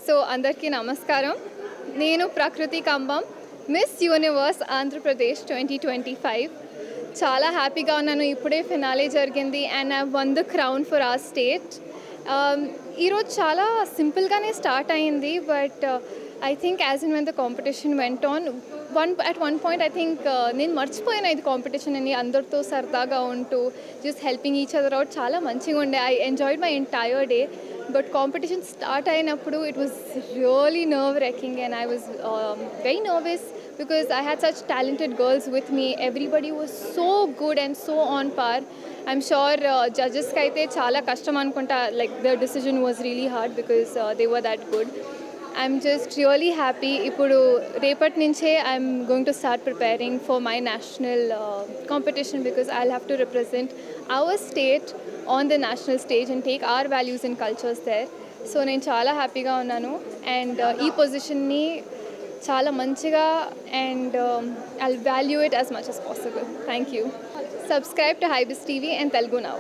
So అందరికీ నమస్కారం. నేను ప్రకృతి కంబం, మిస్ యూనివర్స్ ఆంధ్రప్రదేశ్ 2025. చాలా హ్యాపీగా ఉన్నాను. ఇప్పుడే ఫినాలే జరిగింది and I one the crown for our state. ఈరోజు చాలా సింపుల్గానే స్టార్ట్ అయింది, but I think as in when the competition went on at one point I think నేను మర్చిపోయాను ఇది కాంపిటీషన్ అని. అందరితో సరదాగా ఉంటూ just helping each other out చాలా మంచిగా ఉండే. I enjoyed my entire day. But competition start అయినప్పుడు it was really nerve wrecking and I was very nervous because I had such talented girls with me. Everybody was so good and so on par. I'm sure judges ki aithe chala kashtam anukunta, like their decision was really hard because they were that good. I'm just really happy. Ippudu repati nunche I'm going to start preparing for my national competition because I'll have to represent our state on the national stage and take our values and cultures there. So నేను చాలా హ్యాపీగా ఉన్నాను and ఈ పొజిషన్ని చాలా మంచిగా and I'll value it as much as possible. Thank you. Subscribe to Hybis TV and Telugu Now.